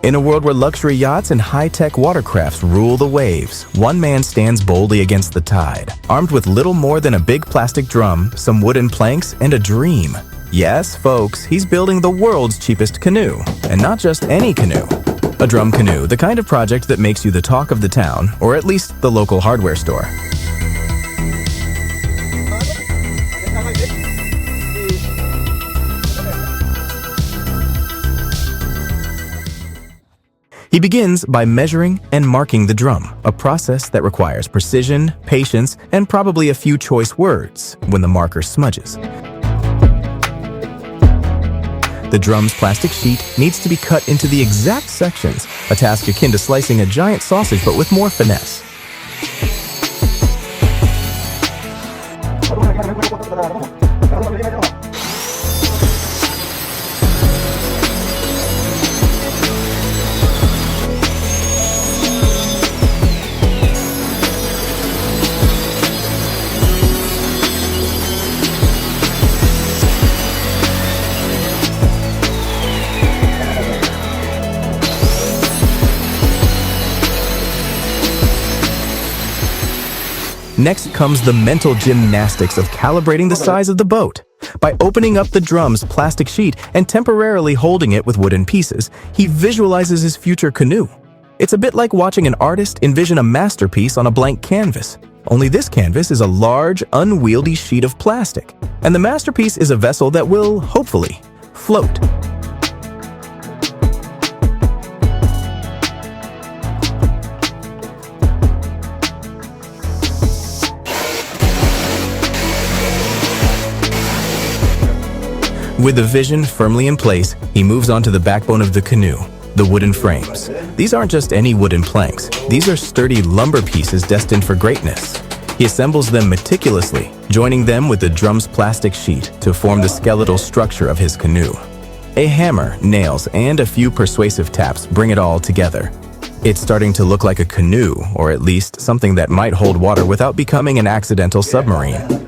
In a world where luxury yachts and high-tech watercrafts rule the waves, one man stands boldly against the tide, armed with little more than a big plastic drum, some wooden planks, and a dream. Yes, folks, he's building the world's cheapest canoe, and not just any canoe. A drum canoe, the kind of project that makes you the talk of the town, or at least the local hardware store. He begins by measuring and marking the drum, a process that requires precision, patience, and probably a few choice words when the marker smudges. The drum's plastic sheet needs to be cut into the exact sections, a task akin to slicing a giant sausage but with more finesse. Next comes the mental gymnastics of calibrating the size of the boat. By opening up the drum's plastic sheet and temporarily holding it with wooden pieces, he visualizes his future canoe. It's a bit like watching an artist envision a masterpiece on a blank canvas. Only this canvas is a large, unwieldy sheet of plastic, and the masterpiece is a vessel that will, hopefully, float. With the vision firmly in place, he moves on to the backbone of the canoe, the wooden frames. These aren't just any wooden planks. These are sturdy lumber pieces destined for greatness. He assembles them meticulously, joining them with the drum's plastic sheet to form the skeletal structure of his canoe. A hammer, nails, and a few persuasive taps bring it all together. It's starting to look like a canoe, or at least something that might hold water without becoming an accidental submarine.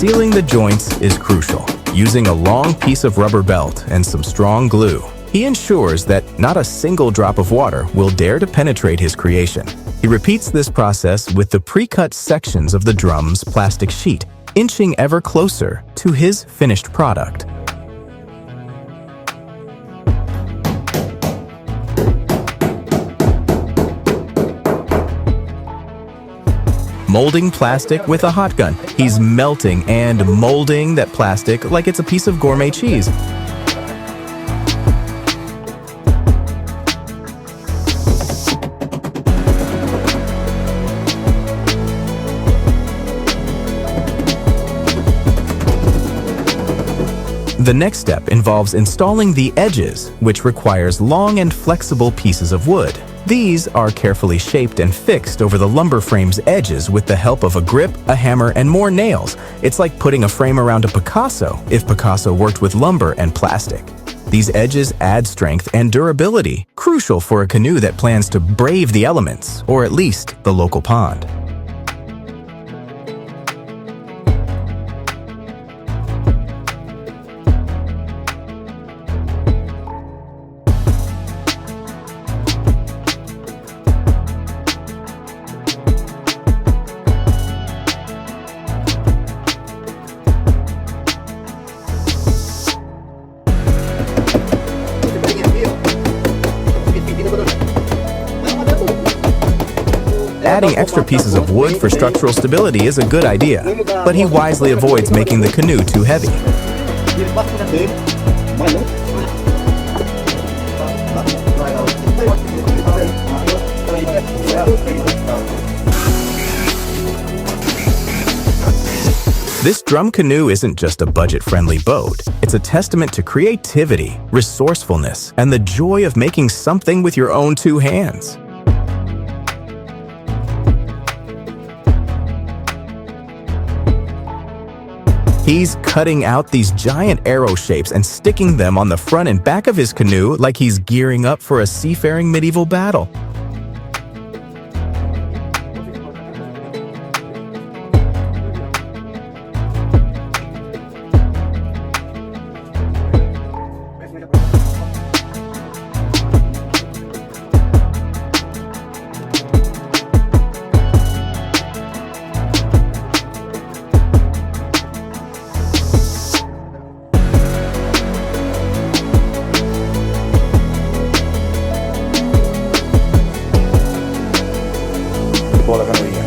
Sealing the joints is crucial. Using a long piece of rubber belt and some strong glue, he ensures that not a single drop of water will dare to penetrate his creation. He repeats this process with the pre-cut sections of the drum's plastic sheet, inching ever closer to his finished product. Molding plastic with a hot gun. He's melting and molding that plastic like it's a piece of gourmet cheese. The next step involves installing the edges, which requires long and flexible pieces of wood. These are carefully shaped and fixed over the lumber frame's edges with the help of a grip, a hammer, and more nails. It's like putting a frame around a Picasso if Picasso worked with lumber and plastic. These edges add strength and durability, crucial for a canoe that plans to brave the elements, or at least the local pond. Adding extra pieces of wood for structural stability is a good idea, but he wisely avoids making the canoe too heavy. This drum canoe isn't just a budget-friendly boat. It's a testament to creativity, resourcefulness, and the joy of making something with your own two hands. He's cutting out these giant arrow shapes and sticking them on the front and back of his canoe like he's gearing up for a seafaring medieval battle. Bola canoinha.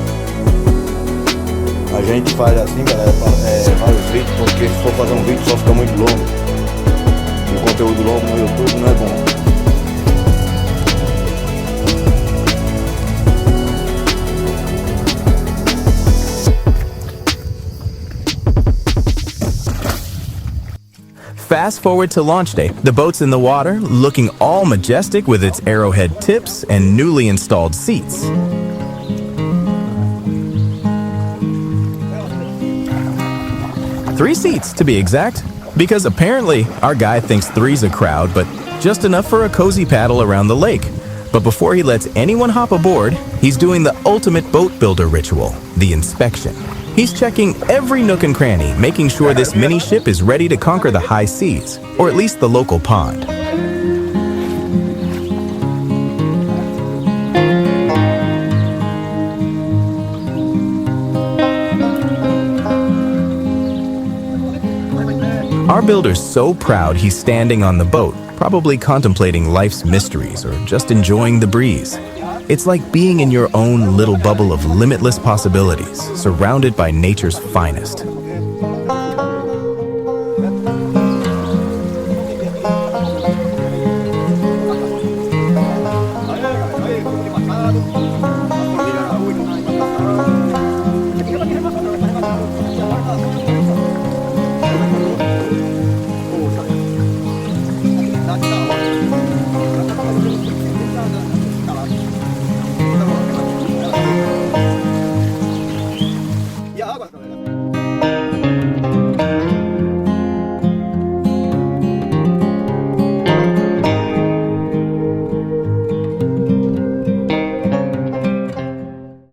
A gente faz assim, galera, vários vídeos, porque se for fazer um vídeo só fica muito longo. E o conteúdo longo no YouTube não é bom. Fast forward to launch day. The boat's in the water, looking all majestic with its arrowhead tips and newly installed seats. Three seats, to be exact, because apparently our guy thinks three's a crowd, but just enough for a cozy paddle around the lake. But before he lets anyone hop aboard, he's doing the ultimate boat builder ritual, the inspection. He's checking every nook and cranny, making sure this mini ship is ready to conquer the high seas, or at least the local pond. Our builder's so proud he's standing on the boat, probably contemplating life's mysteries or just enjoying the breeze. It's like being in your own little bubble of limitless possibilities, surrounded by nature's finest.